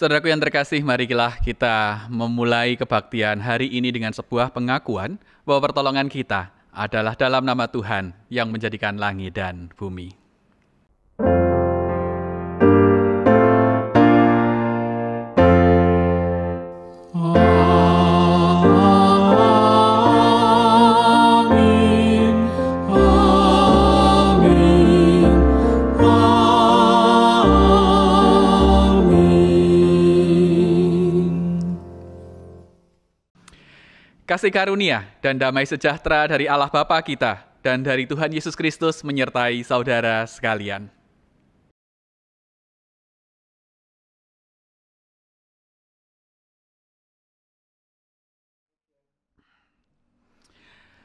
Saudaraku yang terkasih, marilah kita memulai kebaktian hari ini dengan sebuah pengakuan bahwa pertolongan kita adalah dalam nama Tuhan yang menjadikan langit dan bumi. Kasih karunia dan damai sejahtera dari Allah Bapa kita dan dari Tuhan Yesus Kristus menyertai saudara sekalian.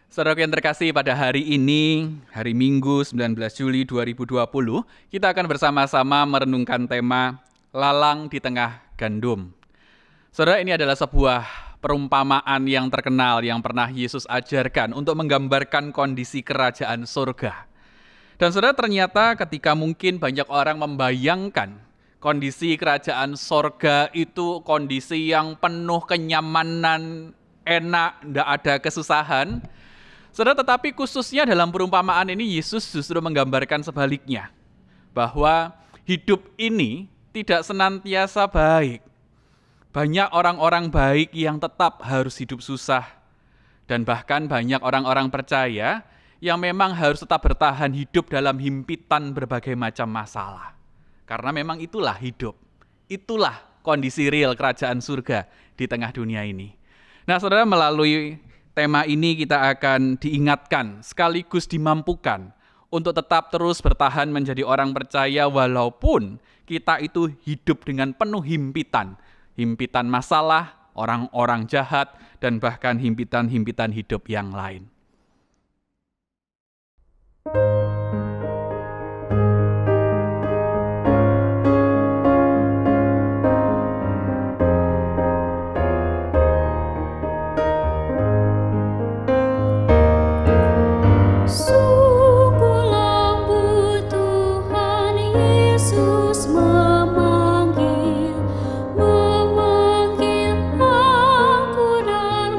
Saudara yang terkasih, pada hari ini, hari Minggu 19 Juli 2020, kita akan bersama-sama merenungkan tema Lalang di Tengah Gandum. Saudara, ini adalah sebuah perumpamaan yang terkenal yang pernah Yesus ajarkan untuk menggambarkan kondisi kerajaan surga. Dan saudara, ternyata ketika mungkin banyak orang membayangkan kondisi kerajaan surga itu kondisi yang penuh kenyamanan, enak, tidak ada kesusahan. Saudara, tetapi khususnya dalam perumpamaan ini Yesus justru menggambarkan sebaliknya. Bahwa hidup ini tidak senantiasa baik. Banyak orang-orang baik yang tetap harus hidup susah. Dan bahkan banyak orang-orang percaya yang memang harus tetap bertahan hidup dalam himpitan berbagai macam masalah. Karena memang itulah hidup. Itulah kondisi real kerajaan surga di tengah dunia ini. Nah, saudara, melalui tema ini kita akan diingatkan sekaligus dimampukan untuk tetap terus bertahan menjadi orang percaya walaupun kita itu hidup dengan penuh himpitan. Himpitan masalah, orang-orang jahat, dan bahkan himpitan-himpitan hidup yang lain. Memanggil aku dan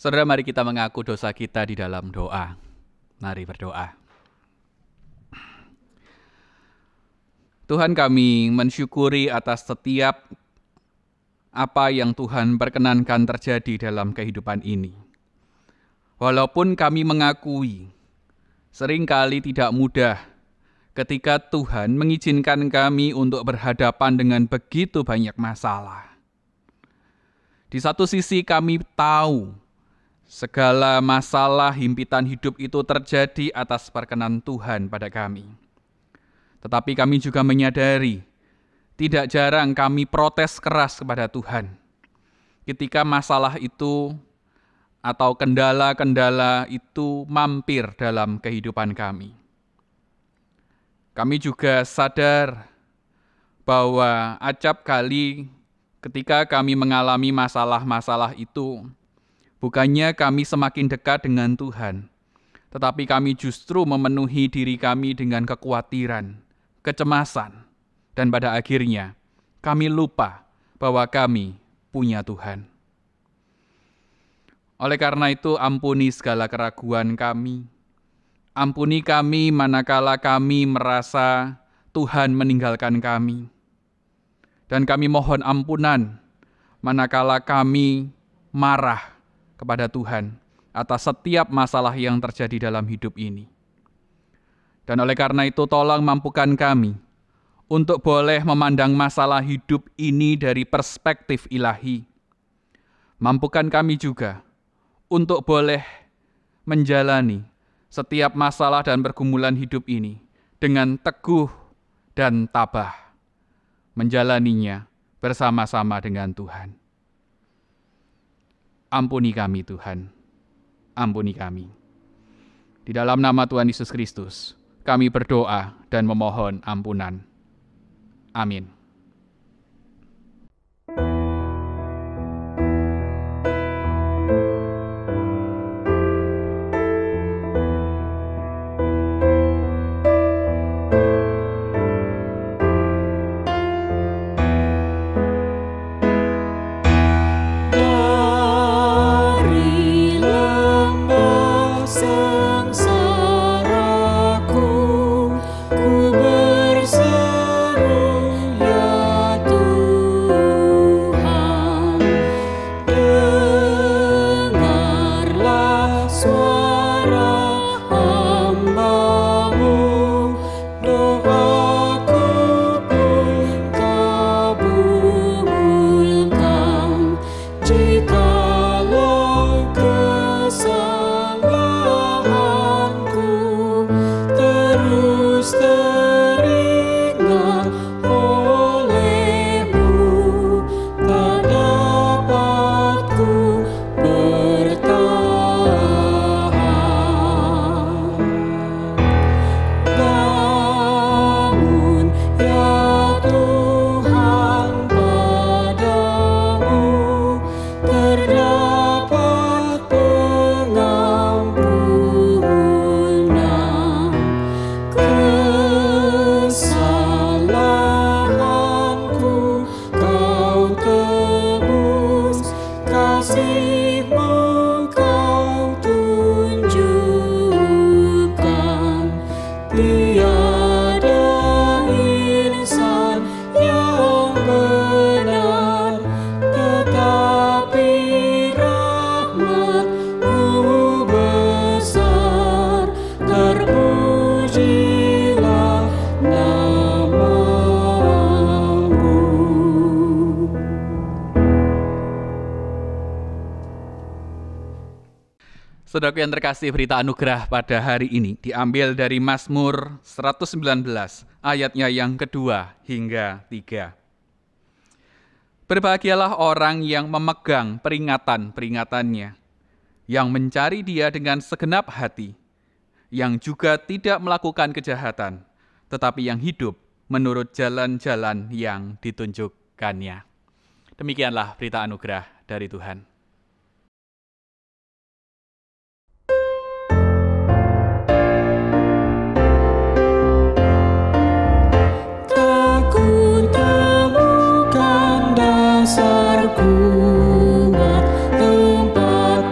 Saudara, mari kita mengaku dosa kita di dalam doa. Mari berdoa. Tuhan, kami mensyukuri atas setiap apa yang Tuhan perkenankan terjadi dalam kehidupan ini. Walaupun kami mengakui seringkali tidak mudah ketika Tuhan mengizinkan kami untuk berhadapan dengan begitu banyak masalah. Di satu sisi kami tahu segala masalah himpitan hidup itu terjadi atas perkenan Tuhan pada kami. Tetapi kami juga menyadari, tidak jarang kami protes keras kepada Tuhan ketika masalah itu atau kendala-kendala itu mampir dalam kehidupan kami. Kami juga sadar bahwa acap kali ketika kami mengalami masalah-masalah itu, bukannya kami semakin dekat dengan Tuhan, tetapi kami justru memenuhi diri kami dengan kekhawatiran, kecemasan, dan pada akhirnya kami lupa bahwa kami punya Tuhan. Oleh karena itu, ampuni segala keraguan kami. Ampuni kami manakala kami merasa Tuhan meninggalkan kami. Dan kami mohon ampunan manakala kami marah kepada Tuhan atas setiap masalah yang terjadi dalam hidup ini. Dan oleh karena itu, tolong mampukan kami untuk boleh memandang masalah hidup ini dari perspektif ilahi. Mampukan kami juga untuk boleh menjalani setiap masalah dan pergumulan hidup ini dengan teguh dan tabah, menjalaninya bersama-sama dengan Tuhan. Ampuni kami Tuhan, ampuni kami. Di dalam nama Tuhan Yesus Kristus, kami berdoa dan memohon ampunan. Amin. Saudaraku yang terkasih, berita anugerah pada hari ini diambil dari Mazmur 119 ayatnya yang kedua hingga 3. Berbahagialah orang yang memegang peringatan-peringatannya, yang mencari Dia dengan segenap hati, yang juga tidak melakukan kejahatan, tetapi yang hidup menurut jalan-jalan yang ditunjukkannya. Demikianlah berita anugerah dari Tuhan. Dasar kuat tempat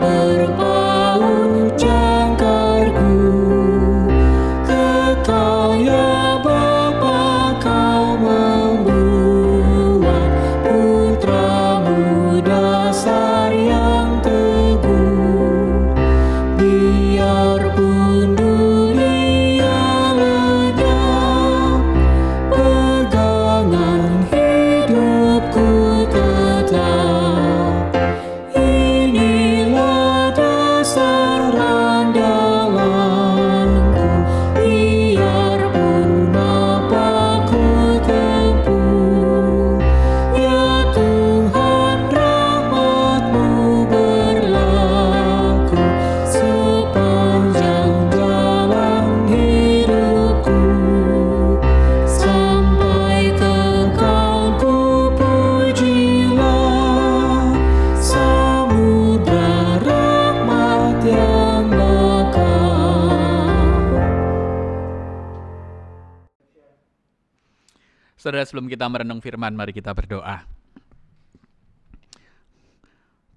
Saudara, sebelum kita merenung firman, mari kita berdoa.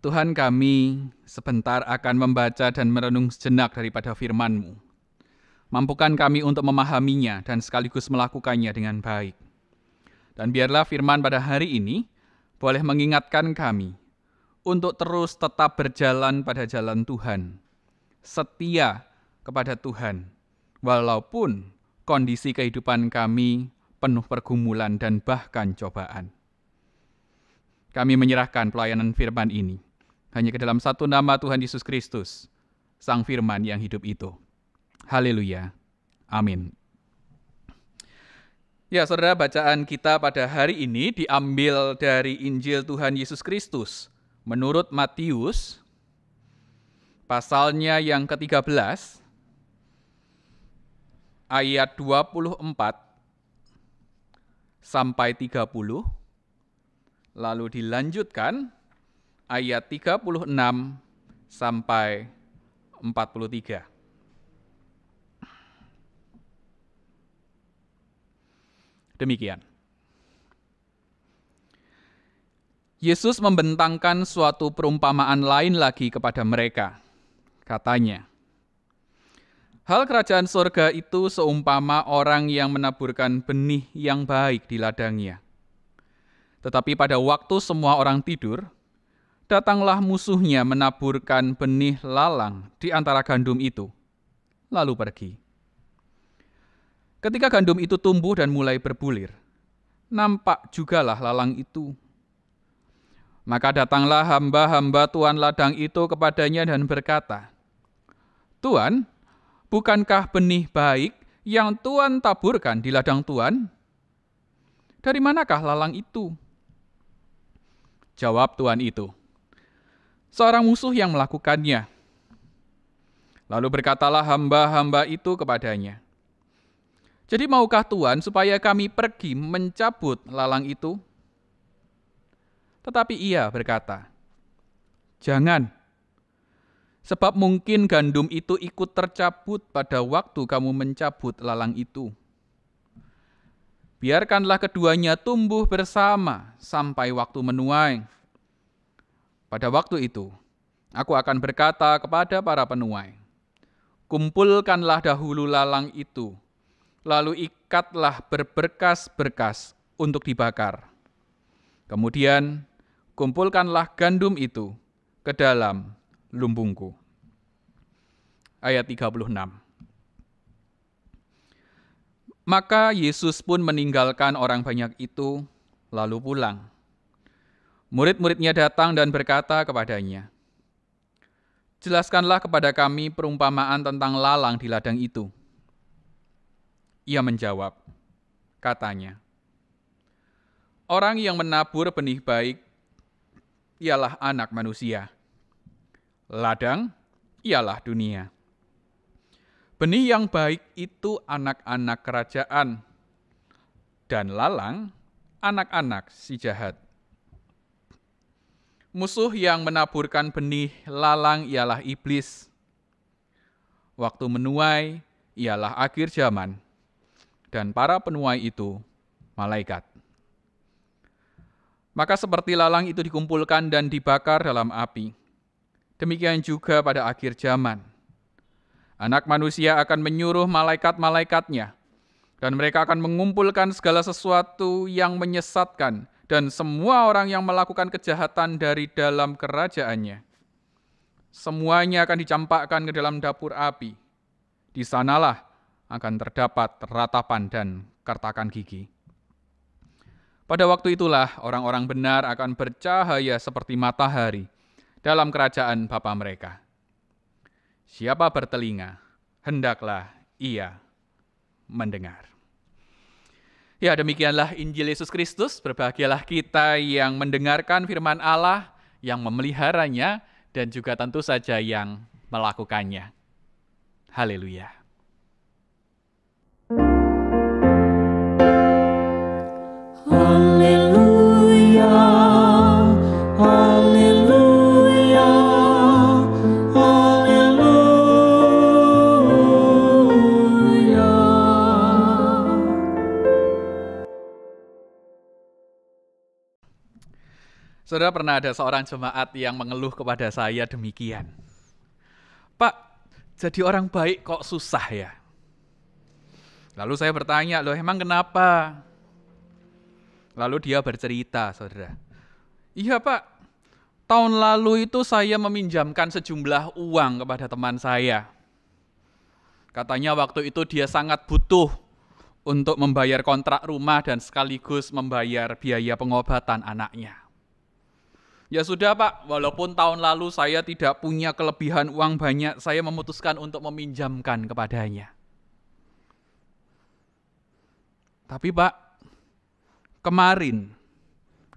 Tuhan, kami sebentar akan membaca dan merenung sejenak daripada firman-Mu. Mampukan kami untuk memahaminya dan sekaligus melakukannya dengan baik. Dan biarlah firman pada hari ini boleh mengingatkan kami untuk terus tetap berjalan pada jalan Tuhan, setia kepada Tuhan, walaupun kondisi kehidupan kami penuh pergumulan dan bahkan cobaan. Kami menyerahkan pelayanan firman ini hanya ke dalam satu nama Tuhan Yesus Kristus, Sang Firman yang hidup itu. Haleluya. Amin. Ya, saudara, bacaan kita pada hari ini diambil dari Injil Tuhan Yesus Kristus menurut Matius, pasalnya yang ke-13, ayat 24 sampai 30, lalu dilanjutkan ayat 36 sampai 43. Demikian. Yesus membentangkan suatu perumpamaan lain lagi kepada mereka. Katanya, hal kerajaan surga itu seumpama orang yang menaburkan benih yang baik di ladangnya. Tetapi pada waktu semua orang tidur, datanglah musuhnya menaburkan benih lalang di antara gandum itu, lalu pergi. Ketika gandum itu tumbuh dan mulai berbulir, nampak jugalah lalang itu. Maka datanglah hamba-hamba tuan ladang itu kepadanya dan berkata, Tuan, bukankah benih baik yang Tuan taburkan di ladang Tuan? Dari manakah lalang itu? Jawab tuan itu, seorang musuh yang melakukannya. Lalu berkatalah hamba-hamba itu kepadanya, jadi maukah Tuan supaya kami pergi mencabut lalang itu? Tetapi ia berkata, jangan, sebab mungkin gandum itu ikut tercabut pada waktu kamu mencabut lalang itu. Biarkanlah keduanya tumbuh bersama sampai waktu menuai. Pada waktu itu, aku akan berkata kepada para penuai, kumpulkanlah dahulu lalang itu, lalu ikatlah berberkas-berkas untuk dibakar. Kemudian, kumpulkanlah gandum itu ke dalam lumbungku. Ayat 36. Maka Yesus pun meninggalkan orang banyak itu, lalu pulang. Murid-muridnya datang dan berkata kepadanya, jelaskanlah kepada kami perumpamaan tentang lalang di ladang itu. Ia menjawab, katanya, orang yang menabur benih baik ialah anak manusia. Ladang ialah dunia. Benih yang baik itu anak-anak kerajaan, dan lalang anak-anak si jahat. Musuh yang menaburkan benih lalang ialah iblis. Waktu menuai ialah akhir zaman, dan para penuai itu malaikat. Maka seperti lalang itu dikumpulkan dan dibakar dalam api, demikian juga pada akhir zaman. Anak manusia akan menyuruh malaikat-malaikatnya, dan mereka akan mengumpulkan segala sesuatu yang menyesatkan dan semua orang yang melakukan kejahatan dari dalam kerajaannya. Semuanya akan dicampakkan ke dalam dapur api. Di sanalah akan terdapat ratapan dan kertakan gigi. Pada waktu itulah orang-orang benar akan bercahaya seperti matahari dalam kerajaan Bapa mereka. Siapa bertelinga, hendaklah ia mendengar. Ya, demikianlah Injil Yesus Kristus. Berbahagialah kita yang mendengarkan firman Allah, yang memeliharanya, dan juga tentu saja yang melakukannya. Haleluya. Haleluya, haleluya, haleluya. Saudara, pernah ada seorang jemaat yang mengeluh kepada saya demikian. Pak, jadi orang baik kok susah ya? Lalu saya bertanya, loh emang kenapa? Lalu dia bercerita, saudara. Iya Pak, tahun lalu itu saya meminjamkan sejumlah uang kepada teman saya. Katanya waktu itu dia sangat butuh untuk membayar kontrak rumah dan sekaligus membayar biaya pengobatan anaknya. Ya sudah Pak, walaupun tahun lalu saya tidak punya kelebihan uang banyak, saya memutuskan untuk meminjamkan kepadanya. Tapi Pak, kemarin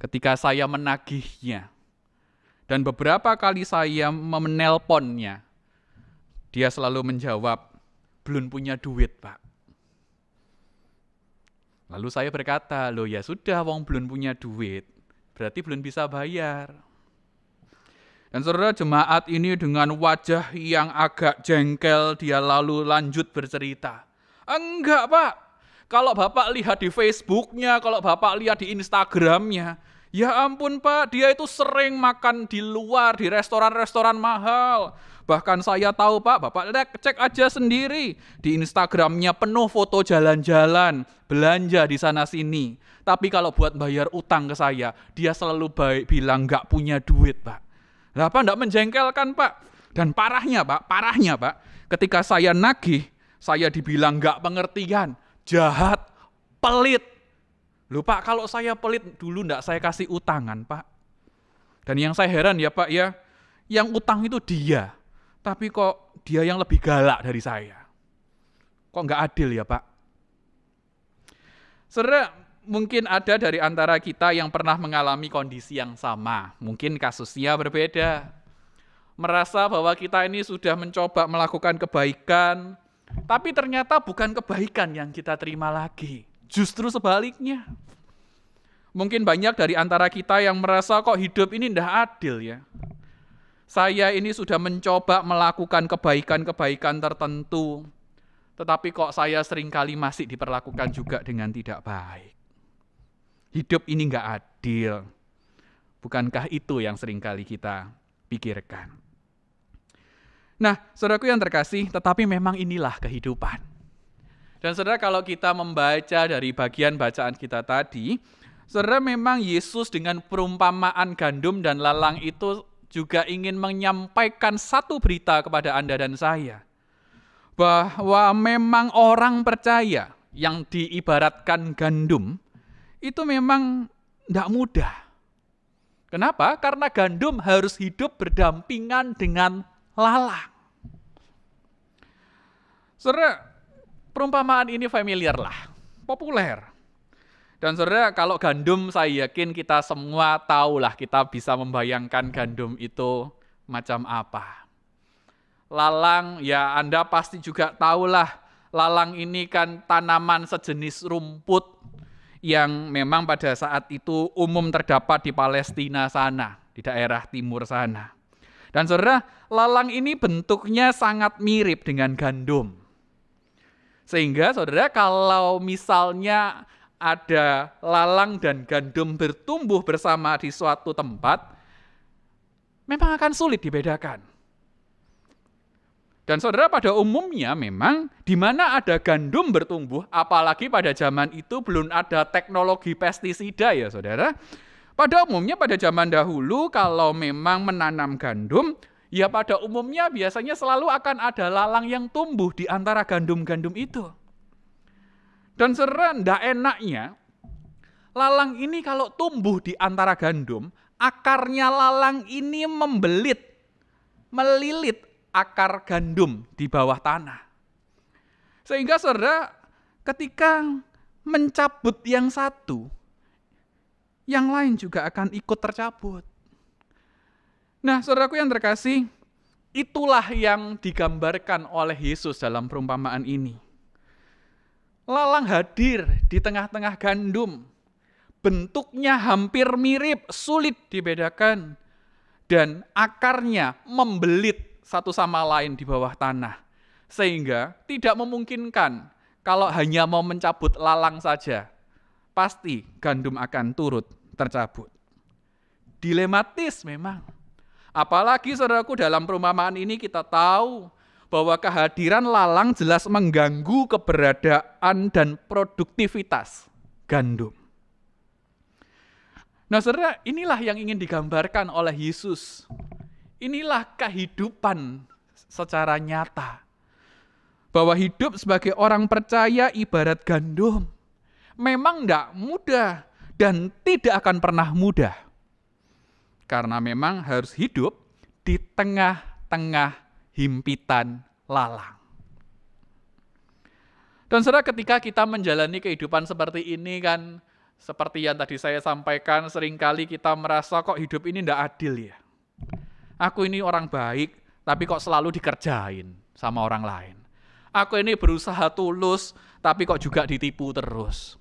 ketika saya menagihnya, dan beberapa kali saya menelponnya, dia selalu menjawab, belum punya duit Pak. Lalu saya berkata, loh ya sudah, wong belum punya duit, berarti belum bisa bayar. Dan saudara, jemaat ini dengan wajah yang agak jengkel, dia lalu lanjut bercerita. Enggak Pak, kalau Bapak lihat di Facebooknya, kalau Bapak lihat di Instagramnya, ya ampun Pak, dia itu sering makan di luar, di restoran-restoran mahal. Bahkan saya tahu Pak, Bapak cek aja sendiri, di Instagramnya penuh foto jalan-jalan, belanja di sana-sini. Tapi kalau buat bayar utang ke saya, dia selalu bilang nggak punya duit Pak. Lah Pak, nggak menjengkelkan Pak. Dan parahnya Pak, ketika saya nagih, saya dibilang nggak pengertian, jahat, pelit. Loh Pak, kalau saya pelit dulu nggak saya kasih utangan Pak. Dan yang saya heran ya Pak ya, yang utang itu dia. Tapi kok dia yang lebih galak dari saya. Kok nggak adil ya Pak? Saudara, mungkin ada dari antara kita yang pernah mengalami kondisi yang sama. Mungkin kasusnya berbeda. Merasa bahwa kita ini sudah mencoba melakukan kebaikan, tapi ternyata bukan kebaikan yang kita terima lagi. Justru sebaliknya. Mungkin banyak dari antara kita yang merasa kok hidup ini tidak adil ya. Saya ini sudah mencoba melakukan kebaikan-kebaikan tertentu, tetapi kok saya seringkali masih diperlakukan juga dengan tidak baik. Hidup ini enggak adil. Bukankah itu yang seringkali kita pikirkan? Nah, saudaraku yang terkasih, tetapi memang inilah kehidupan. Dan saudara, kalau kita membaca dari bagian bacaan kita tadi, saudara, memang Yesus dengan perumpamaan gandum dan lalang itu juga ingin menyampaikan satu berita kepada Anda dan saya. Bahwa memang orang percaya yang diibaratkan gandum, itu memang tidak mudah. Kenapa? Karena gandum harus hidup berdampingan dengan lalang. Saudara, perumpamaan ini familiar lah, populer. Dan saudara, kalau gandum saya yakin kita semua tahulah, kita bisa membayangkan gandum itu macam apa. Lalang, ya Anda pasti juga tahulah, lalang ini kan tanaman sejenis rumput yang memang pada saat itu umum terdapat di Palestina sana, di daerah timur sana. Dan saudara, lalang ini bentuknya sangat mirip dengan gandum. Sehingga saudara, kalau misalnya ada lalang dan gandum bertumbuh bersama di suatu tempat, memang akan sulit dibedakan. Dan saudara, pada umumnya memang di mana ada gandum bertumbuh, apalagi pada zaman itu belum ada teknologi pestisida ya saudara. Pada umumnya pada zaman dahulu kalau memang menanam gandum, ya pada umumnya biasanya selalu akan ada lalang yang tumbuh di antara gandum-gandum itu. Dan saudara, tidak enaknya, lalang ini kalau tumbuh di antara gandum, akarnya lalang ini melilit akar gandum di bawah tanah. Sehingga saudara, ketika mencabut yang satu, yang lain juga akan ikut tercabut. Nah, saudaraku yang terkasih, itulah yang digambarkan oleh Yesus dalam perumpamaan ini. Lalang hadir di tengah-tengah gandum. Bentuknya hampir mirip, sulit dibedakan. Dan akarnya membelit satu sama lain di bawah tanah. Sehingga tidak memungkinkan kalau hanya mau mencabut lalang saja, pasti gandum akan turut tercabut. dilematis memang. Apalagi saudaraku dalam perumpamaan ini kita tahu bahwa kehadiran lalang jelas mengganggu keberadaan dan produktivitas gandum. Nah saudara, inilah yang ingin digambarkan oleh Yesus. Inilah kehidupan secara nyata. Bahwa hidup sebagai orang percaya ibarat gandum. Memang tidak mudah dan tidak akan pernah mudah. Karena memang harus hidup di tengah-tengah himpitan lalang. Dan saudara, ketika kita menjalani kehidupan seperti ini kan, seperti yang tadi saya sampaikan, seringkali kita merasa kok hidup ini tidak adil ya. Aku ini orang baik, tapi kok selalu dikerjain sama orang lain. Aku ini berusaha tulus, tapi kok juga ditipu terus.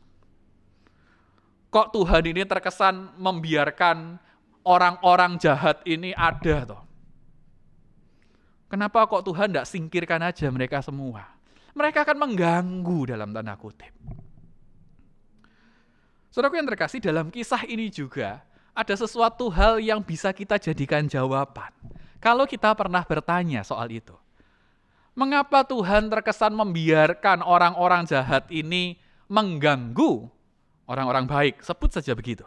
Kok Tuhan ini terkesan membiarkan orang-orang jahat ini ada toh? Kenapa kok Tuhan tidak singkirkan aja mereka semua? Mereka akan mengganggu dalam tanda kutip. Saudaraku yang terkasih, dalam kisah ini juga ada sesuatu hal yang bisa kita jadikan jawaban. Kalau kita pernah bertanya soal itu. Mengapa Tuhan terkesan membiarkan orang-orang jahat ini mengganggu orang-orang baik? Sebut saja begitu.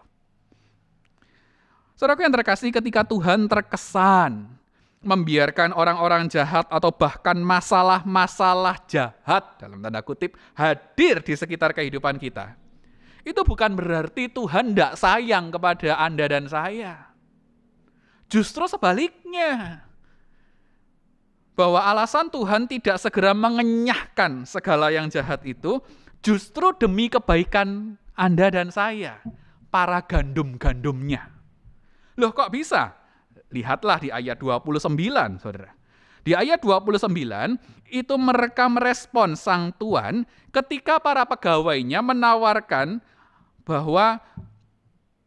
Saudaraku yang terkasih, ketika Tuhan terkesan membiarkan orang-orang jahat atau bahkan masalah-masalah jahat dalam tanda kutip hadir di sekitar kehidupan kita, itu bukan berarti Tuhan tidak sayang kepada Anda dan saya. Justru sebaliknya. Bahwa alasan Tuhan tidak segera mengenyahkan segala yang jahat itu justru demi kebaikan Anda dan saya, para gandum-gandumnya. Loh kok bisa? Lihatlah di ayat 29, saudara. Di ayat 29, itu mereka merespon sang tuan ketika para pegawainya menawarkan bahwa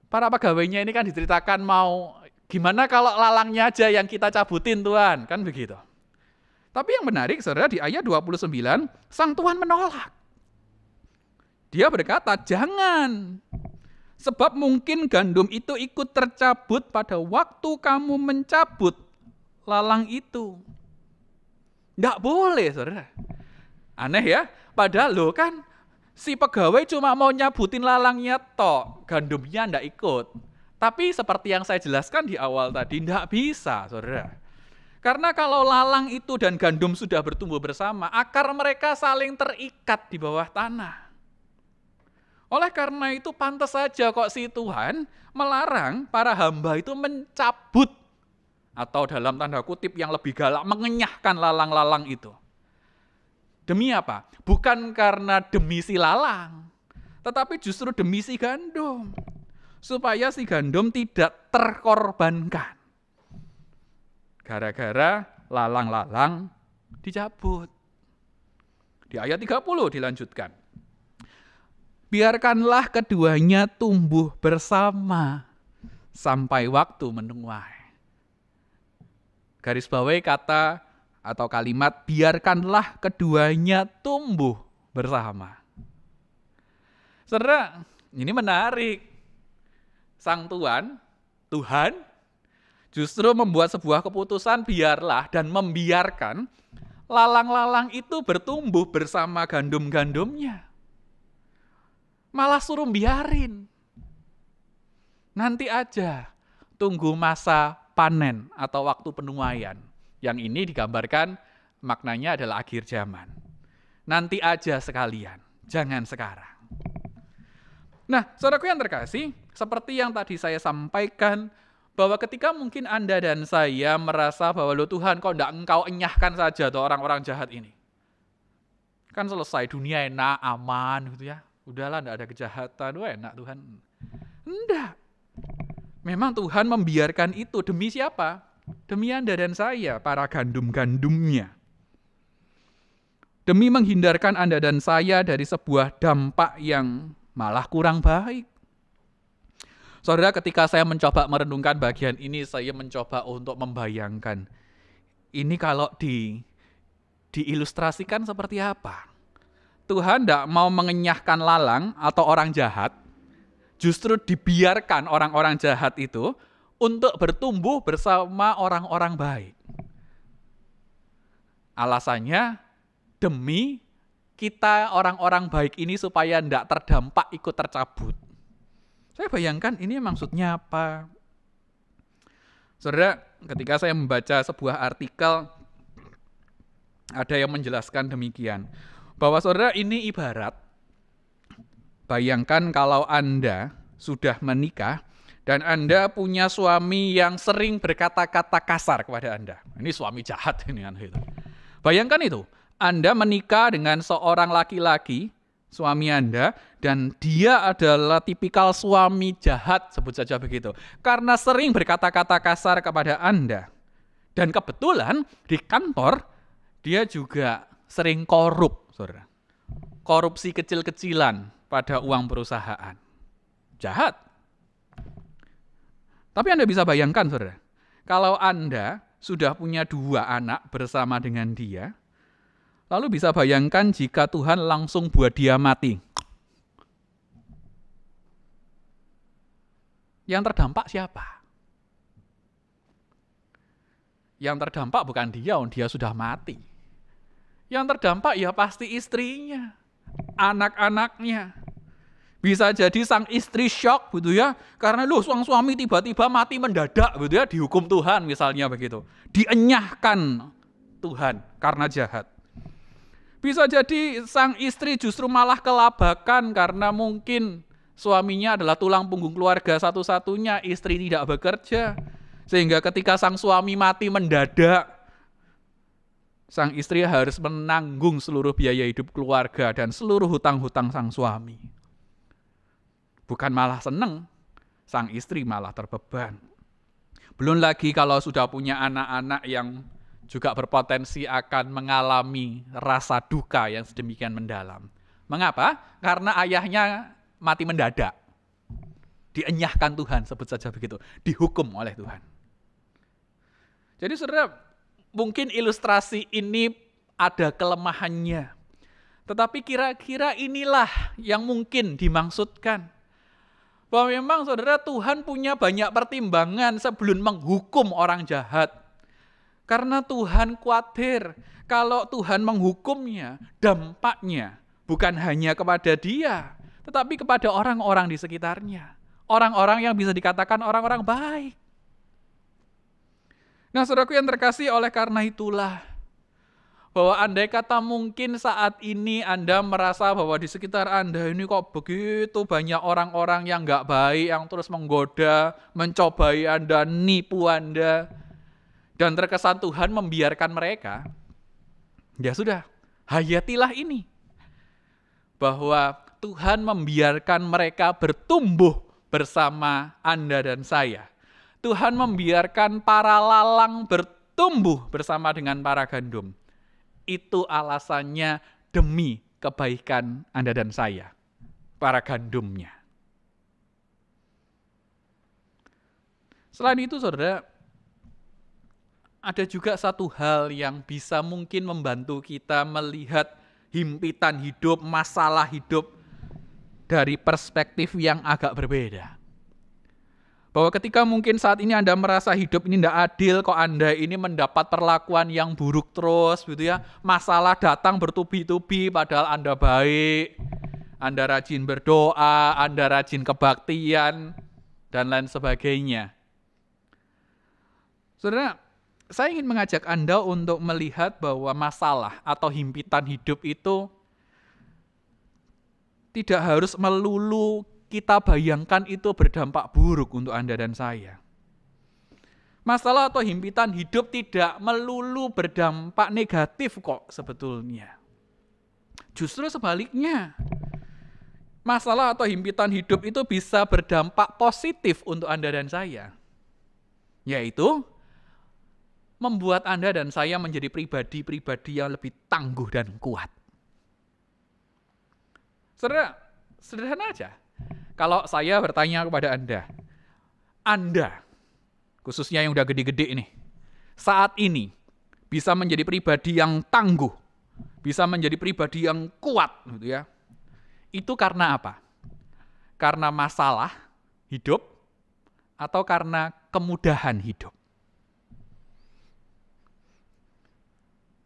para pegawainya ini kan diceritakan mau gimana kalau lalangnya aja yang kita cabutin Tuhan, kan begitu. Tapi yang menarik saudara, di ayat 29, sang tuan menolak. Dia berkata, jangan. Sebab mungkin gandum itu ikut tercabut pada waktu kamu mencabut lalang itu. Tidak boleh saudara. Aneh ya, padahal loh kan si pegawai cuma mau nyabutin lalangnya tok, gandumnya tidak ikut. Tapi seperti yang saya jelaskan di awal tadi, tidak bisa saudara. Karena kalau lalang itu dan gandum sudah bertumbuh bersama, akar mereka saling terikat di bawah tanah. Oleh karena itu pantas saja kok si Tuhan melarang para hamba itu mencabut atau dalam tanda kutip yang lebih galak mengenyahkan lalang-lalang itu. Demi apa? Bukan karena demi si lalang, tetapi justru demi si gandum. Supaya si gandum tidak terkorbankan. Gara-gara lalang-lalang dicabut. Di ayat 30 dilanjutkan. Biarkanlah keduanya tumbuh bersama sampai waktu menuai. Garis bawahi kata atau kalimat biarkanlah keduanya tumbuh bersama. Saudara, ini menarik. Sang Tuhan justru membuat sebuah keputusan biarlah dan membiarkan lalang-lalang itu bertumbuh bersama gandum-gandumnya. Malah suruh biarin. Nanti aja tunggu masa panen atau waktu penuaian. Yang ini digambarkan maknanya adalah akhir zaman. Nanti aja sekalian, jangan sekarang. Nah, saudaraku yang terkasih, seperti yang tadi saya sampaikan, bahwa ketika mungkin Anda dan saya merasa bahwa lo Tuhan kok tidak engkau enyahkan saja tuh orang-orang jahat ini. Kan selesai, dunia enak, aman gitu ya. Udahlah, tidak ada kejahatan, wah enak Tuhan. Enggak. Memang Tuhan membiarkan itu demi siapa? Demi Anda dan saya, para gandum-gandumnya. Demi menghindarkan Anda dan saya dari sebuah dampak yang malah kurang baik. Saudara, ketika saya mencoba merenungkan bagian ini, saya mencoba untuk membayangkan. Ini kalau diilustrasikan seperti apa? Tuhan tidak mau mengenyahkan lalang atau orang jahat, justru dibiarkan orang-orang jahat itu untuk bertumbuh bersama orang-orang baik. Alasannya demi kita orang-orang baik ini supaya tidak terdampak ikut tercabut. Saya bayangkan ini maksudnya apa? Saudara, ketika saya membaca sebuah artikel, ada yang menjelaskan demikian. Bahwa saudara ini ibarat, bayangkan kalau Anda sudah menikah, dan Anda punya suami yang sering berkata-kata kasar kepada Anda. Ini suami jahat ini kan gitu. Bayangkan itu, Anda menikah dengan seorang laki-laki, suami Anda, dan dia adalah tipikal suami jahat, sebut saja begitu. Karena sering berkata-kata kasar kepada Anda. Dan kebetulan di kantor, dia juga sering korup, saudara. Korupsi kecil-kecilan pada uang perusahaan. Jahat. Tapi Anda bisa bayangkan, saudara, kalau Anda sudah punya 2 anak bersama dengan dia, lalu bisa bayangkan jika Tuhan langsung buat dia mati. Yang terdampak siapa? Yang terdampak bukan dia sudah mati. Yang terdampak ya pasti istrinya, anak-anaknya. Bisa jadi sang istri shock gitu ya, karena sang suami tiba-tiba mati mendadak gitu ya, dihukum Tuhan misalnya begitu. Dienyahkan Tuhan karena jahat. Bisa jadi sang istri justru malah kelabakan karena mungkin suaminya adalah tulang punggung keluarga satu-satunya, istri tidak bekerja. Sehingga ketika sang suami mati mendadak, sang istri harus menanggung seluruh biaya hidup keluarga dan seluruh hutang-hutang sang suami. Bukan malah seneng, sang istri malah terbeban. Belum lagi kalau sudah punya anak-anak yang juga berpotensi akan mengalami rasa duka yang sedemikian mendalam. Mengapa? Karena ayahnya mati mendadak. Dienyahkan Tuhan, sebut saja begitu. Dihukum oleh Tuhan. Jadi saudara, mungkin ilustrasi ini ada kelemahannya. Tetapi kira-kira inilah yang mungkin dimaksudkan. Bahwa memang saudara, Tuhan punya banyak pertimbangan sebelum menghukum orang jahat. Karena Tuhan khawatir kalau Tuhan menghukumnya, dampaknya bukan hanya kepada dia, tetapi kepada orang-orang di sekitarnya. Orang-orang yang bisa dikatakan orang-orang baik. Nah, saudaraku yang terkasih, oleh karena itulah bahwa andai kata mungkin saat ini Anda merasa bahwa di sekitar Anda ini kok begitu banyak orang-orang yang gak baik, yang terus menggoda, mencobai Anda, nipu Anda, dan terkesan Tuhan membiarkan mereka, ya sudah, hayatilah ini. Bahwa Tuhan membiarkan mereka bertumbuh bersama Anda dan saya. Tuhan membiarkan para lalang bertumbuh bersama dengan para gandum. Itu alasannya demi kebaikan Anda dan saya, para gandumnya. Selain itu, saudara, ada juga satu hal yang bisa mungkin membantu kita melihat himpitan hidup, masalah hidup dari perspektif yang agak berbeda. Bahwa ketika mungkin saat ini Anda merasa hidup ini tidak adil, kok Anda ini mendapat perlakuan yang buruk terus, gitu ya. Masalah datang bertubi-tubi padahal Anda baik, Anda rajin berdoa, Anda rajin kebaktian, dan lain sebagainya. Saudara, saya ingin mengajak Anda untuk melihat bahwa masalah atau himpitan hidup itu tidak harus melulu kita bayangkan itu berdampak buruk untuk Anda dan saya. Masalah atau himpitan hidup tidak melulu berdampak negatif kok sebetulnya. Justru sebaliknya. Masalah atau himpitan hidup itu bisa berdampak positif untuk Anda dan saya. Yaitu membuat Anda dan saya menjadi pribadi-pribadi yang lebih tangguh dan kuat. Saudara, sederhana aja. Kalau saya bertanya kepada Anda, khususnya yang udah gede-gede ini, saat ini bisa menjadi pribadi yang tangguh, bisa menjadi pribadi yang kuat, gitu ya. Itu karena apa? Karena masalah hidup atau karena kemudahan hidup?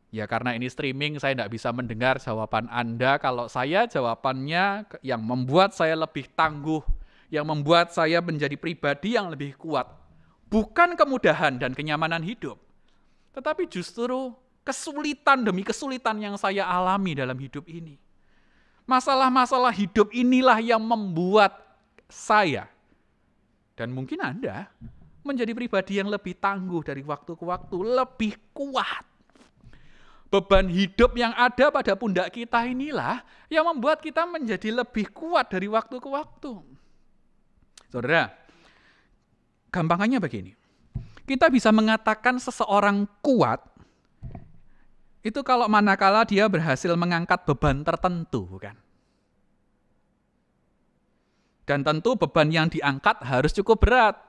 Ya karena ini streaming, saya tidak bisa mendengar jawaban Anda. Kalau saya jawabannya yang membuat saya lebih tangguh, yang membuat saya menjadi pribadi yang lebih kuat. Bukan kemudahan dan kenyamanan hidup, tetapi justru kesulitan demi kesulitan yang saya alami dalam hidup ini. Masalah-masalah hidup inilah yang membuat saya, dan mungkin Anda, menjadi pribadi yang lebih tangguh dari waktu ke waktu, lebih kuat. Beban hidup yang ada pada pundak kita inilah yang membuat kita menjadi lebih kuat dari waktu ke waktu. Saudara, gampangannya begini. Kita bisa mengatakan seseorang kuat itu kalau manakala dia berhasil mengangkat beban tertentu, bukan? Dan tentu beban yang diangkat harus cukup berat.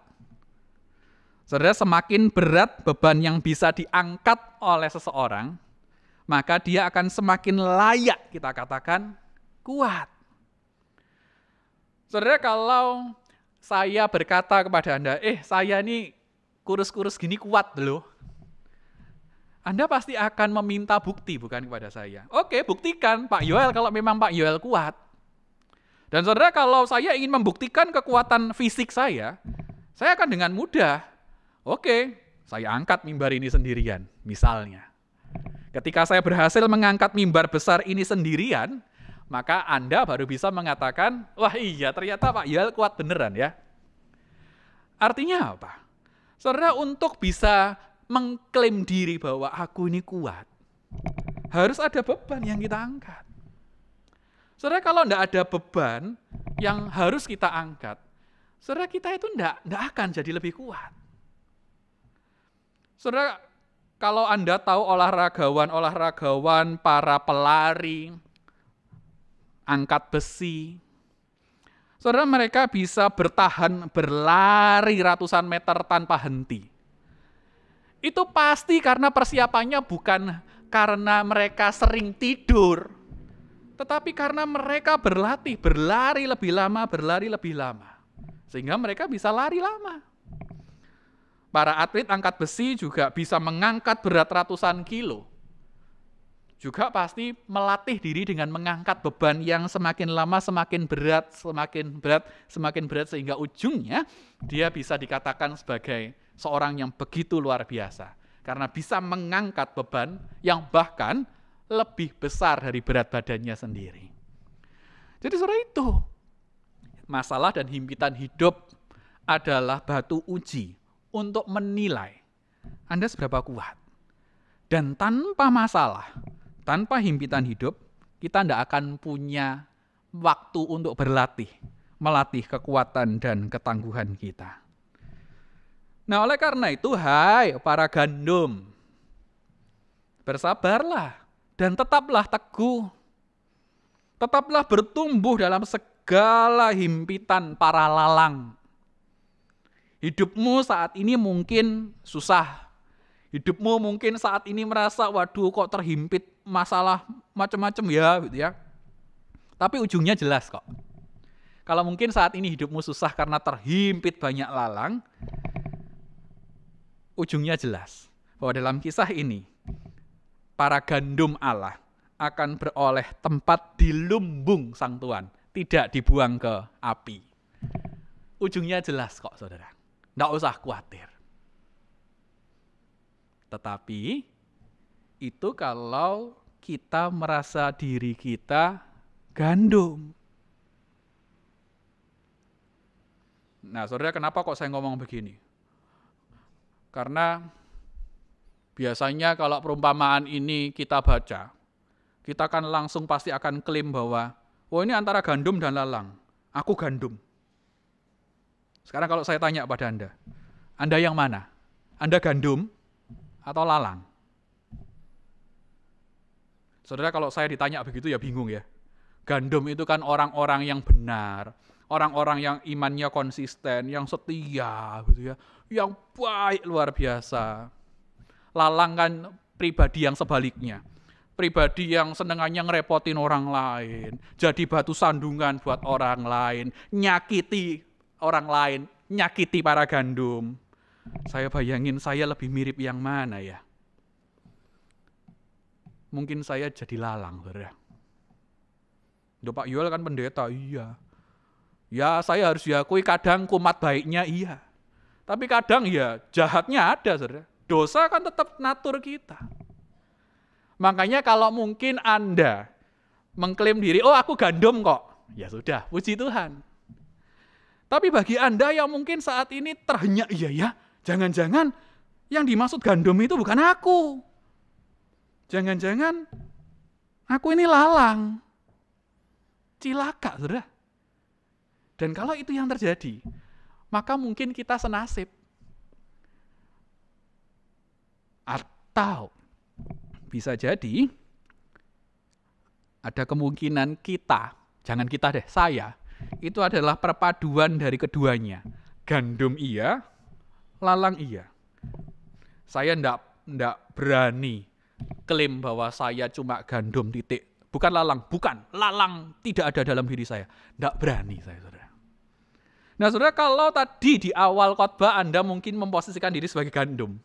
Saudara, semakin berat beban yang bisa diangkat oleh seseorang, maka dia akan semakin layak kita katakan kuat. Saudara, kalau saya berkata kepada Anda, saya ini kurus-kurus gini kuat loh. Anda pasti akan meminta bukti bukan kepada saya. Oke, buktikan Pak Yoel kalau memang Pak Yoel kuat. Dan saudara, kalau saya ingin membuktikan kekuatan fisik saya akan dengan mudah. Oke, saya angkat mimbar ini sendirian, misalnya. Ketika saya berhasil mengangkat mimbar besar ini sendirian, maka Anda baru bisa mengatakan, wah iya ternyata Pak Yoel kuat beneran ya. Artinya apa? Saudara, untuk bisa mengklaim diri bahwa aku ini kuat, harus ada beban yang kita angkat. Saudara, kalau tidak ada beban yang harus kita angkat, saudara, kita itu tidak akan jadi lebih kuat. Saudara, kalau Anda tahu olahragawan, para pelari, angkat besi, saudara, mereka bisa bertahan berlari ratusan meter tanpa henti. Itu pasti karena persiapannya bukan karena mereka sering tidur, tetapi karena mereka berlari lebih lama, sehingga mereka bisa lari lama. Para atlet angkat besi juga bisa mengangkat berat ratusan kilo. Juga pasti melatih diri dengan mengangkat beban yang semakin lama semakin berat, sehingga ujungnya dia bisa dikatakan sebagai seorang yang begitu luar biasa. Karena bisa mengangkat beban yang bahkan lebih besar dari berat badannya sendiri. Jadi saudara, itu masalah dan himpitan hidup adalah batu uji untuk menilai Anda seberapa kuat. Dan tanpa masalah, tanpa himpitan hidup, kita tidak akan punya waktu untuk melatih kekuatan dan ketangguhan kita. Nah, oleh karena itu, hai para gandum, bersabarlah dan tetaplah teguh. Tetaplah bertumbuh dalam segala himpitan para lalang. Hidupmu saat ini mungkin susah. Hidupmu mungkin saat ini merasa, waduh kok terhimpit masalah macam-macam ya, gitu ya. Tapi ujungnya jelas kok. Kalau mungkin saat ini hidupmu susah karena terhimpit banyak lalang, ujungnya jelas bahwa dalam kisah ini, para gandum Allah akan beroleh tempat di lumbung Sang Tuhan, tidak dibuang ke api. Ujungnya jelas kok, saudara. Nggak usah khawatir. Tetapi itu kalau kita merasa diri kita gandum. Nah, saudara, kenapa kok saya ngomong begini? Karena biasanya kalau perumpamaan ini kita baca, kita kan langsung pasti akan klaim bahwa, oh ini antara gandum dan lalang. Aku gandum. Sekarang kalau saya tanya pada Anda yang mana? Anda gandum atau lalang? Saudara, kalau saya ditanya begitu ya bingung ya. Gandum itu kan orang-orang yang benar, orang-orang yang imannya konsisten, yang setia, gitu ya, yang baik luar biasa. Lalang kan pribadi yang sebaliknya, pribadi yang senengannya ngerepotin orang lain, jadi batu sandungan buat orang lain, nyakiti orang lain, nyakiti para gandum. Saya bayangin saya lebih mirip yang mana ya? Mungkin saya jadi lalang, saudara. Duh, Pak Yuel kan pendeta, iya. Ya saya harus diakui kadang kumat baiknya iya. Tapi kadang ya jahatnya ada, saudara. Dosa kan tetap natur kita. Makanya kalau mungkin Anda mengklaim diri, oh aku gandum kok. Ya sudah, puji Tuhan. Tapi bagi Anda yang mungkin saat ini terhenyak, iya ya, jangan-jangan yang dimaksud gandum itu bukan aku. Jangan-jangan aku ini lalang. Cilaka, saudara. Dan kalau itu yang terjadi, maka mungkin kita senasib. Atau bisa jadi ada kemungkinan kita, jangan kita deh, saya, itu adalah perpaduan dari keduanya. Gandum iya, lalang iya. Saya enggak berani klaim bahwa saya cuma gandum titik. Bukan lalang, bukan. Lalang tidak ada dalam diri saya. Enggak berani saya, saudara. Nah, saudara, kalau tadi di awal khotbah Anda mungkin memposisikan diri sebagai gandum,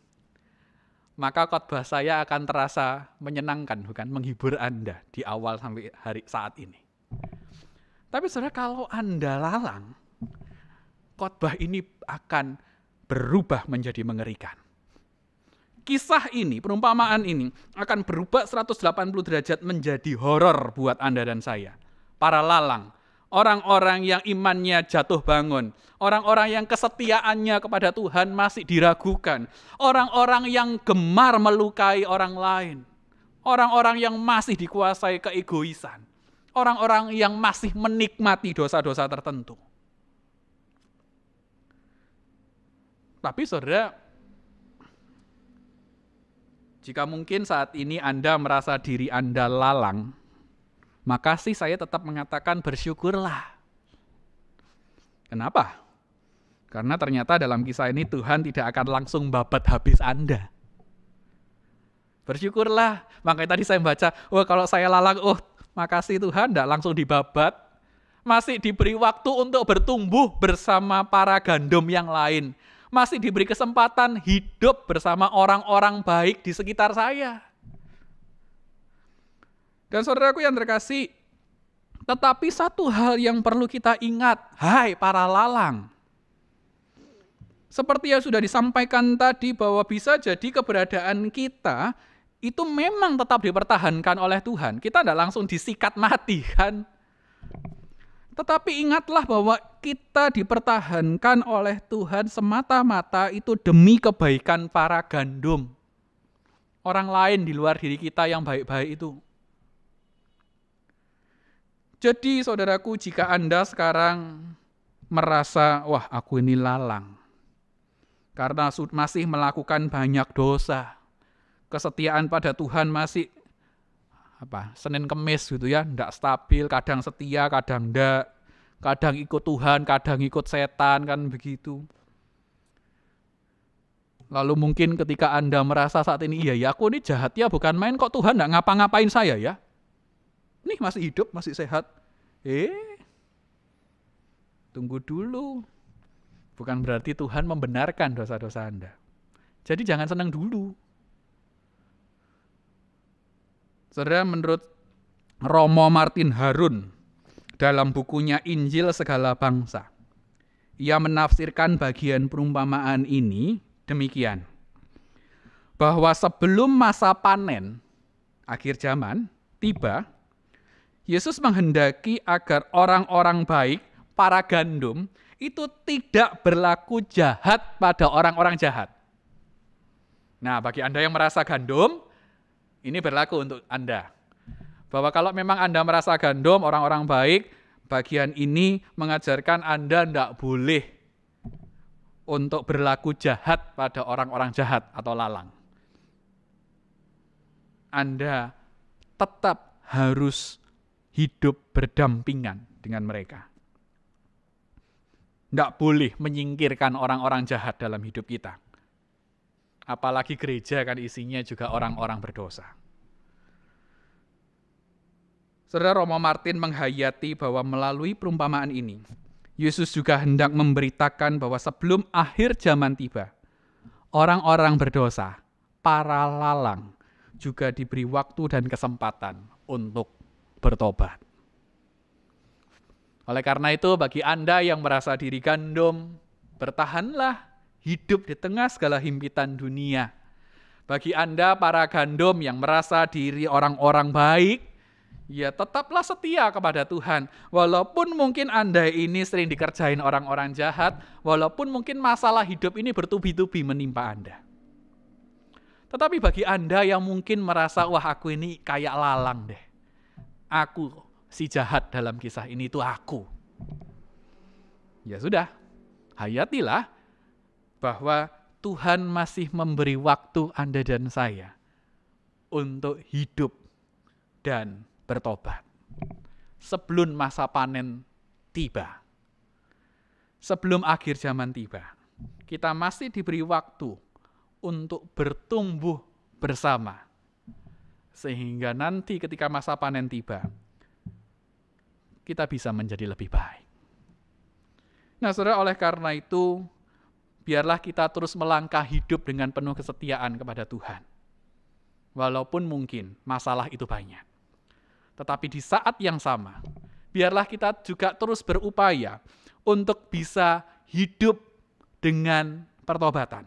maka khotbah saya akan terasa menyenangkan, bukan menghibur Anda di awal sampai hari saat ini. Tapi saudara, kalau Anda lalang, khotbah ini akan berubah menjadi mengerikan. Kisah ini, perumpamaan ini akan berubah 180 derajat menjadi horor buat Anda dan saya. Para lalang, orang-orang yang imannya jatuh bangun, orang-orang yang kesetiaannya kepada Tuhan masih diragukan, orang-orang yang gemar melukai orang lain, orang-orang yang masih dikuasai keegoisan, orang-orang yang masih menikmati dosa-dosa tertentu. Tapi saudara, jika mungkin saat ini Anda merasa diri Anda lalang, maka sih saya tetap mengatakan bersyukurlah. Kenapa? Karena ternyata dalam kisah ini Tuhan tidak akan langsung babat habis Anda. Bersyukurlah. Makanya tadi saya baca, kalau saya lalang, makasih Tuhan, tidak langsung dibabat. Masih diberi waktu untuk bertumbuh bersama para gandum yang lain. Masih diberi kesempatan hidup bersama orang-orang baik di sekitar saya. Dan saudaraku yang terkasih, tetapi satu hal yang perlu kita ingat, hai para lalang. Seperti yang sudah disampaikan tadi bahwa bisa jadi keberadaan kita itu memang tetap dipertahankan oleh Tuhan. Kita tidak langsung disikat mati kan. Tetapi ingatlah bahwa kita dipertahankan oleh Tuhan semata-mata itu demi kebaikan para gandum. Orang lain di luar diri kita yang baik-baik itu. Jadi saudaraku, jika Anda sekarang merasa, wah aku ini lalang, karena masih melakukan banyak dosa, kesetiaan pada Tuhan masih Senin Kemis gitu ya, enggak stabil, kadang setia, kadang enggak, kadang ikut Tuhan, kadang ikut setan, kan begitu. Lalu mungkin ketika Anda merasa saat ini, iya aku ini jahat ya, bukan main kok Tuhan enggak ngapa-ngapain saya ya. Nih masih hidup, masih sehat. Tunggu dulu. Bukan berarti Tuhan membenarkan dosa-dosa Anda. Jadi jangan senang dulu. Saudara, menurut Romo Martin Harun dalam bukunya Injil Segala Bangsa, ia menafsirkan bagian perumpamaan ini demikian, bahwa sebelum masa panen akhir zaman tiba, Yesus menghendaki agar orang-orang baik, para gandum, itu tidak berlaku jahat pada orang-orang jahat. Nah, bagi Anda yang merasa gandum, ini berlaku untuk Anda. Bahwa kalau memang Anda merasa gandum, orang-orang baik, bagian ini mengajarkan Anda tidak boleh untuk berlaku jahat pada orang-orang jahat atau lalang. Anda tetap harus hidup berdampingan dengan mereka. Tidak boleh menyingkirkan orang-orang jahat dalam hidup kita. Apalagi gereja kan isinya juga orang-orang berdosa. Saudara, Romo Martin menghayati bahwa melalui perumpamaan ini, Yesus juga hendak memberitakan bahwa sebelum akhir zaman tiba, orang-orang berdosa, para lalang, juga diberi waktu dan kesempatan untuk bertobat. Oleh karena itu, bagi Anda yang merasa diri gandum, bertahanlah hidup di tengah segala himpitan dunia. Bagi Anda para gandum yang merasa diri orang-orang baik, ya tetaplah setia kepada Tuhan. Walaupun mungkin Anda ini sering dikerjain orang-orang jahat, walaupun mungkin masalah hidup ini bertubi-tubi menimpa Anda. Tetapi bagi Anda yang mungkin merasa, wah aku ini kayak lalang deh. Aku si jahat dalam kisah ini itu aku. Ya sudah, hayatilah bahwa Tuhan masih memberi waktu Anda dan saya untuk hidup dan bertobat sebelum masa panen tiba. Sebelum akhir zaman tiba, kita masih diberi waktu untuk bertumbuh bersama. Sehingga nanti ketika masa panen tiba, kita bisa menjadi lebih baik. Nah, saudara, oleh karena itu, biarlah kita terus melangkah hidup dengan penuh kesetiaan kepada Tuhan. Walaupun mungkin masalah itu banyak. Tetapi di saat yang sama, biarlah kita juga terus berupaya untuk bisa hidup dengan pertobatan.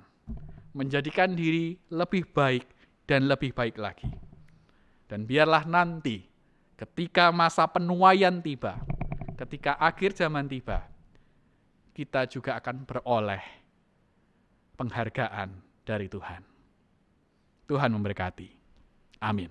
Menjadikan diri lebih baik dan lebih baik lagi. Dan biarlah nanti ketika masa penuaian tiba, ketika akhir zaman tiba, kita juga akan beroleh penghargaan dari Tuhan. Tuhan memberkati. Amin.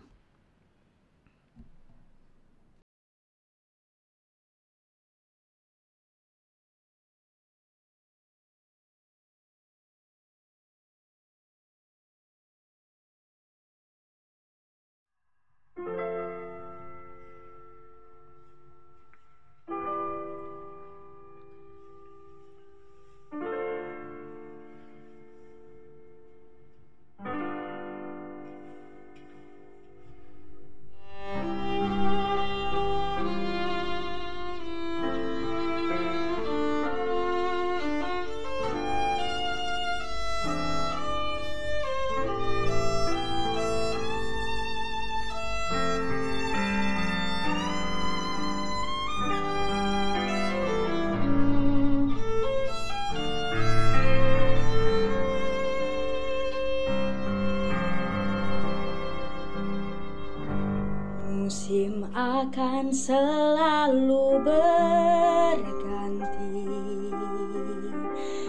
Musim akan selalu berganti,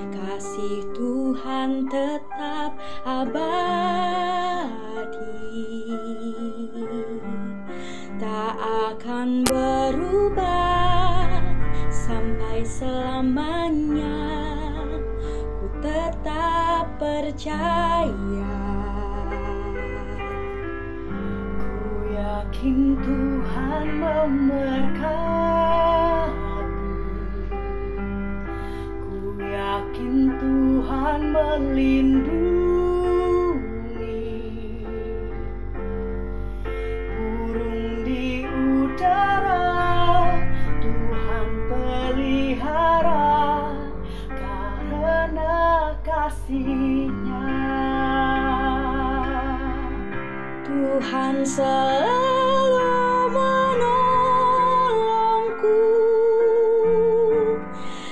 kasih Tuhan tetap abadi, tak akan berubah sampai selamanya. Ku tetap percaya. Yakin Tuhan memberkati, ku yakin Tuhan melindungi, burung di udara Tuhan pelihara karena kasih-Nya. Tuhan selalu menolongku,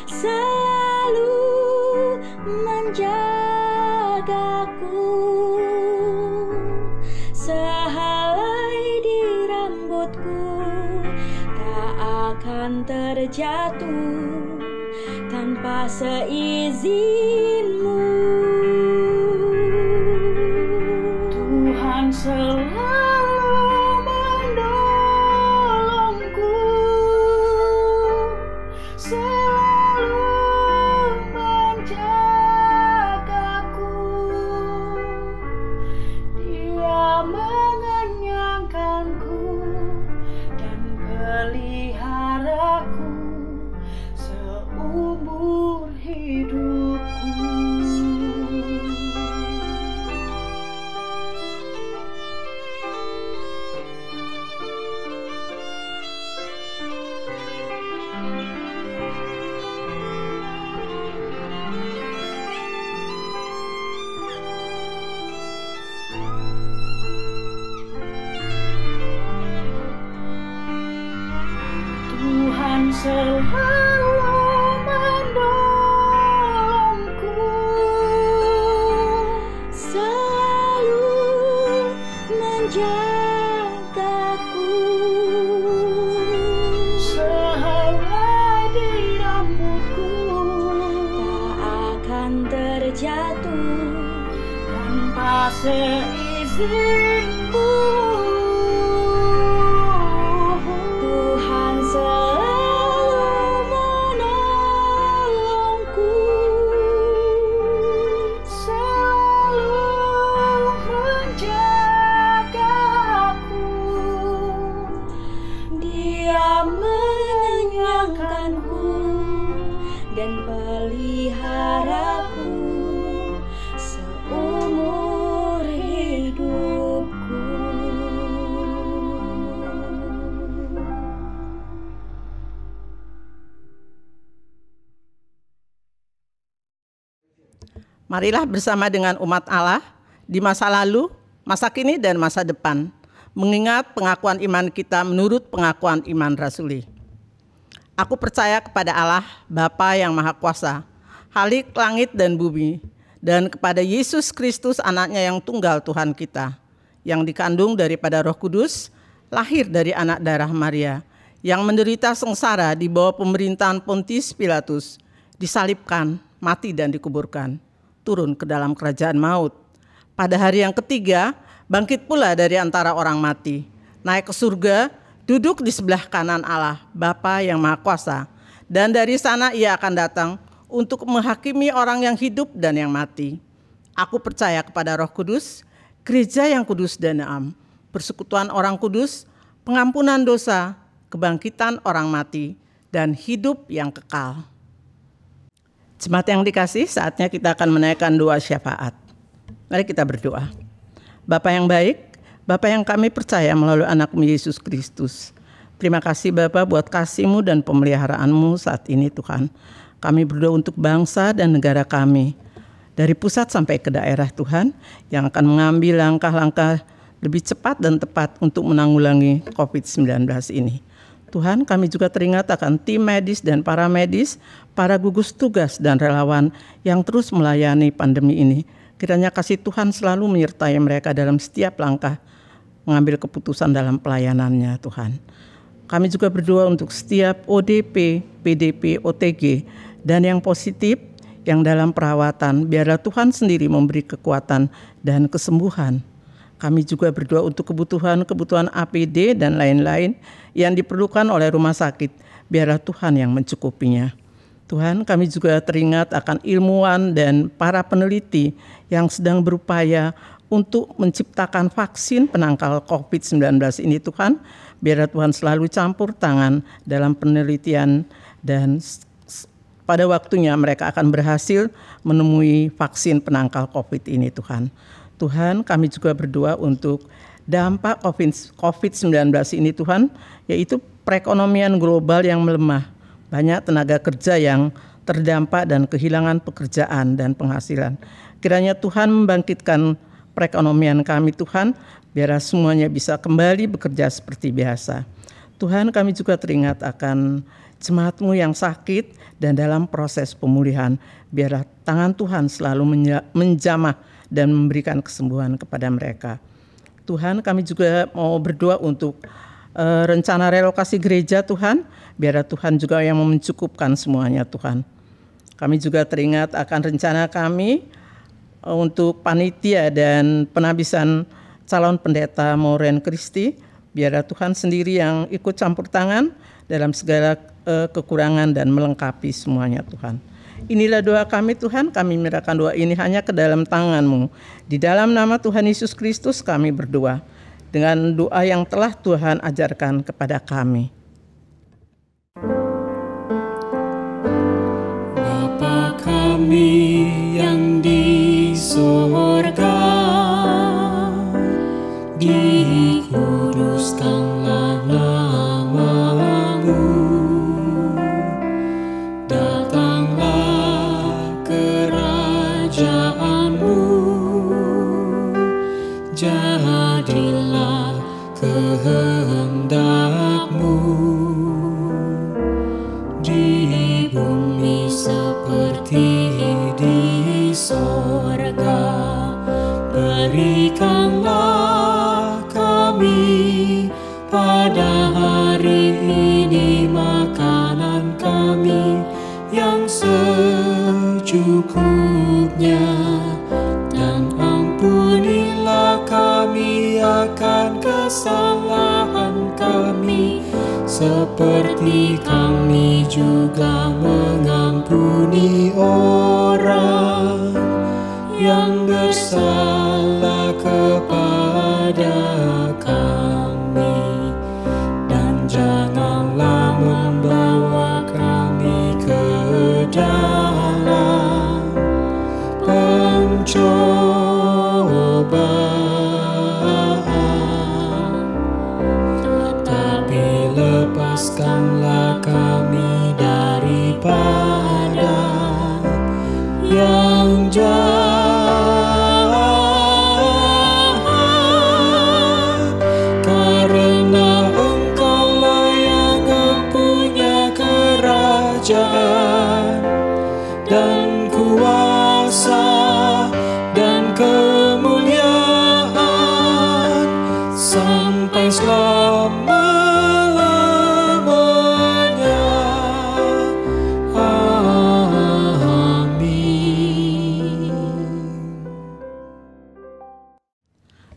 selalu menjagaku, sehelai di rambutku tak akan terjatuh tanpa seizinmu. Tuhan selalu menolongku, selalu menjagaku, Dia mengenyangkanku dan peliharaku seumur hidupku. selalu menolongku, selalu menjagaku, sehelai di rambutku tak akan terjatuh tanpa seizinku. Tuhan selalu menolongku, selalu menjagaku. Dia mengenyangkanku dan peliharaku seumur hidupku. Marilah bersama dengan umat Allah di masa lalu, masa kini, dan masa depan, mengingat pengakuan iman kita menurut pengakuan iman rasuli. Aku percaya kepada Allah, Bapa yang Maha Kuasa, Khalik langit dan bumi, dan kepada Yesus Kristus anaknya yang tunggal Tuhan kita, yang dikandung daripada Roh Kudus, lahir dari anak darah Maria, yang menderita sengsara di bawah pemerintahan Pontius Pilatus, disalibkan, mati dan dikuburkan, turun ke dalam kerajaan maut. Pada hari yang ketiga, bangkit pula dari antara orang mati, naik ke surga, duduk di sebelah kanan Allah, Bapa yang Maha Kuasa, dan dari sana ia akan datang untuk menghakimi orang yang hidup dan yang mati. Aku percaya kepada Roh Kudus, gereja yang kudus dan am, persekutuan orang kudus, pengampunan dosa, kebangkitan orang mati, dan hidup yang kekal. Jemaat yang dikasih, saatnya kita akan menaikkan doa syafaat. Mari kita berdoa. Bapa yang baik, Bapa yang kami percaya melalui anak-Mu Yesus Kristus. Terima kasih Bapa buat kasih-Mu dan pemeliharaanmu saat ini Tuhan. Kami berdoa untuk bangsa dan negara kami, dari pusat sampai ke daerah Tuhan, yang akan mengambil langkah-langkah lebih cepat dan tepat untuk menanggulangi COVID-19 ini. Tuhan, kami juga teringat akan tim medis dan para medis, para gugus tugas dan relawan yang terus melayani pandemi ini. Kiranya kasih Tuhan selalu menyertai mereka dalam setiap langkah mengambil keputusan dalam pelayanannya Tuhan. Kami juga berdoa untuk setiap ODP, PDP, OTG, dan yang positif yang dalam perawatan, biarlah Tuhan sendiri memberi kekuatan dan kesembuhan. Kami juga berdoa untuk kebutuhan APD dan lain-lain yang diperlukan oleh rumah sakit, biarlah Tuhan yang mencukupinya. Tuhan, kami juga teringat akan ilmuwan dan para peneliti yang sedang berupaya untuk menciptakan vaksin penangkal COVID-19 ini Tuhan. Biarlah Tuhan selalu campur tangan dalam penelitian dan pada waktunya mereka akan berhasil menemui vaksin penangkal COVID ini Tuhan. Tuhan, kami juga berdoa untuk dampak COVID-19 ini Tuhan, yaitu perekonomian global yang melemah. Banyak tenaga kerja yang terdampak dan kehilangan pekerjaan dan penghasilan. Kiranya Tuhan membangkitkan perekonomian kami Tuhan, biar semuanya bisa kembali bekerja seperti biasa. Tuhan, kami juga teringat akan jemaat-Mu yang sakit dan dalam proses pemulihan. Biarlah tangan Tuhan selalu menjamah dan memberikan kesembuhan kepada mereka. Tuhan, kami juga mau berdoa untuk rencana relokasi gereja Tuhan, biarlah Tuhan juga yang mencukupkan semuanya Tuhan. Kami juga teringat akan rencana kami untuk panitia dan penabisan calon pendeta Moren Kristi, biarlah Tuhan sendiri yang ikut campur tangan dalam segala kekurangan dan melengkapi semuanya Tuhan. Inilah doa kami Tuhan, kami menyerahkan doa ini hanya ke dalam tangan-Mu. Di dalam nama Tuhan Yesus Kristus kami berdoa, dengan doa yang telah Tuhan ajarkan kepada kami. Bapa kami yang di surga, dikuduskanlah nama-Mu, datanglah kerajaan-Mu, jadilah kehendak-Mu berikanlah kami pada hari ini makanan kami yang secukupnya, dan ampunilah kami akan kesalahan kami, seperti kami juga mengampuni orang yang bersalah kepada kami. Dan janganlah membawa kami ke dalam pencobaan, tetapi lepaskanlah kami daripada yang jahat. Karena Engkaulah yang mempunyai kerajaan dan kuasa dan kemuliaan sampai selama-lamanya. Amin.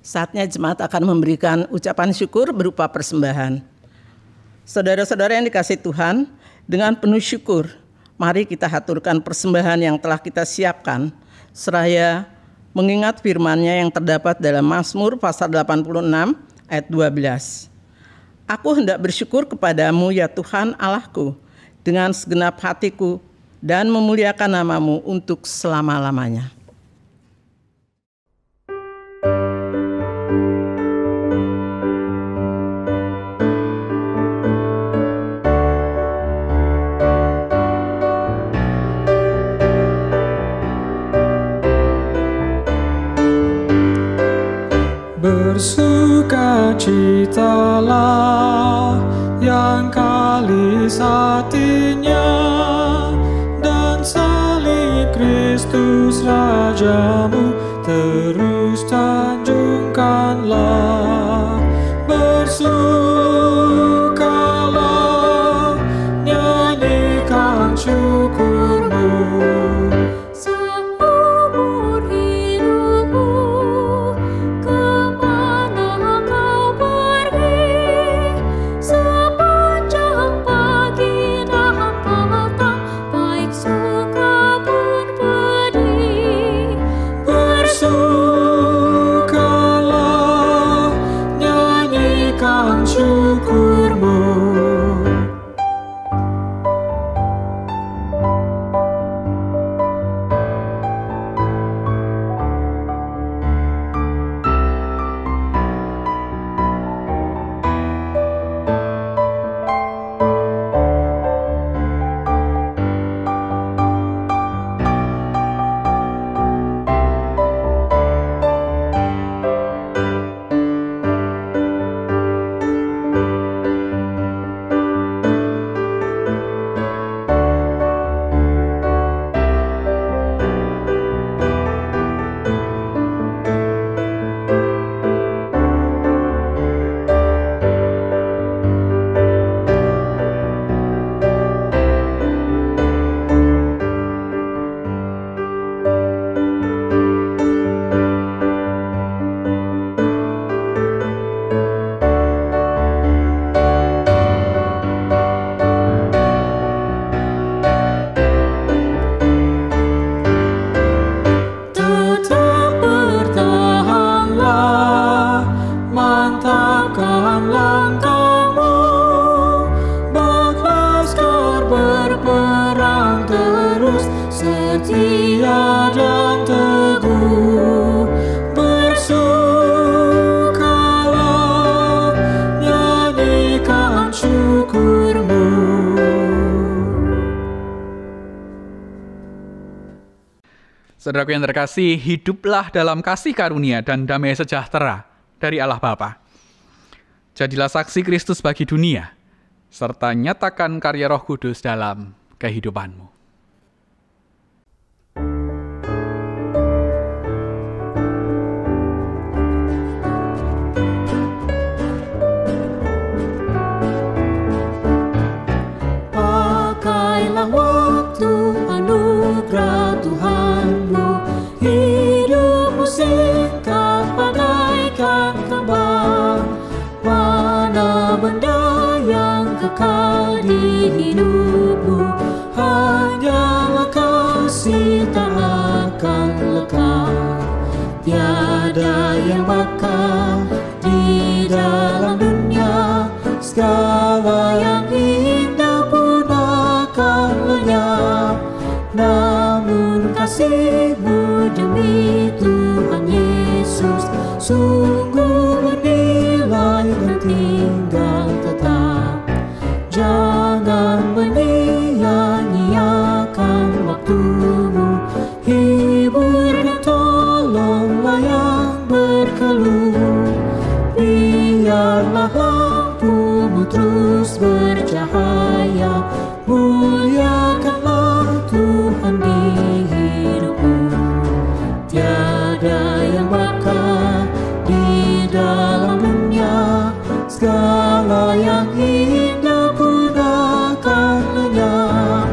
Saatnya jemaat akan memberikan ucapan syukur berupa persembahan. Saudara-saudara yang dikasihi Tuhan, dengan penuh syukur, mari kita haturkan persembahan yang telah kita siapkan, seraya mengingat firman-Nya yang terdapat dalam Mazmur pasal 86 ayat 12. Aku hendak bersyukur kepadamu ya Tuhan Allahku, dengan segenap hatiku, dan memuliakan nama-Mu untuk selama-lamanya. Bersukacitalah yang kalis hatinya, dan salib Kristus Rajamu terus tanjungkanlah. Bersukalah, nyanyikan syukurmu. Seumur hidupmu, kemana kau pergi, sepanjang pagi dan petang, baik suka pun pedih. Bersukalah, nyanyikan syukurmu. setia dan teguh, bersukalah, nyanyikan syukurmu. Saudaraku yang terkasih, hiduplah dalam kasih karunia dan damai sejahtera dari Allah Bapa. Jadilah saksi Kristus bagi dunia, serta nyatakan karya Roh Kudus dalam kehidupanmu. kekal di hidupmu, hanyalah kasih tak akan lekang. Tiada yang bakal di dalam dunia, segala yang indah pun akan lenyap. Namun kasih-Mu demi Tuhan Yesus sungguh bernilai dan tinggal tetap. Jangan menyia-nyiakan waktu-Mu, hibur dan tolonglah yang berkeluh. Biarlah lampu-Mu terus bercahaya, muliakanlah Tuhan di hidupmu. Tiada yang bakal di dalam dunia, segala yang indah pun akan lenyap.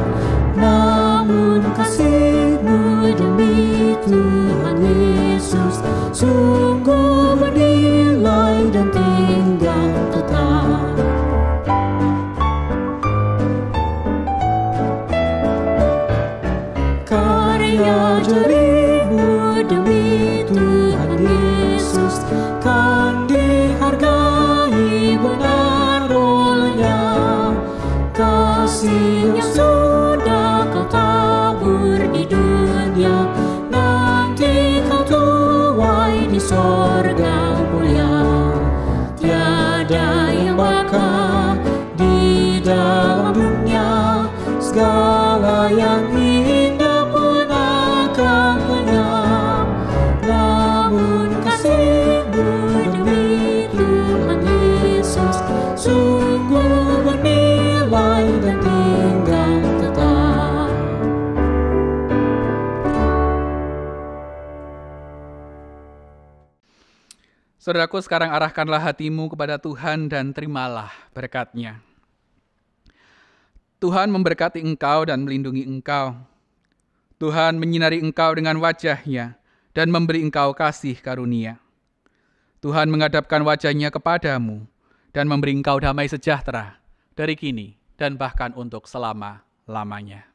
Namun kasih-Mu demi Tuhan Yesus sungguh bernilai dan tinggal tetap. Karya jari-Mu demi Tuhan Yesus kan dihargai benar olehnya. Kasih yang sudah Kau tabur di dunia, nanti Kau tuai di sorga mulia. Tiada yang bakal di dalam dunia, segala yang indah pun akan lenyap. Namun kasih-Mu demi Tuhan Yesus sungguh bernilai dan tinggal tetap. Saudaraku, sekarang arahkanlah hatimu kepada Tuhan dan terimalah berkat-Nya. Tuhan memberkati engkau dan melindungi engkau. Tuhan menyinari engkau dengan wajah-Nya dan memberi engkau kasih karunia. Tuhan menghadapkan wajah-Nya kepadamu dan memberi engkau damai sejahtera dari kini dan bahkan untuk selama-lamanya.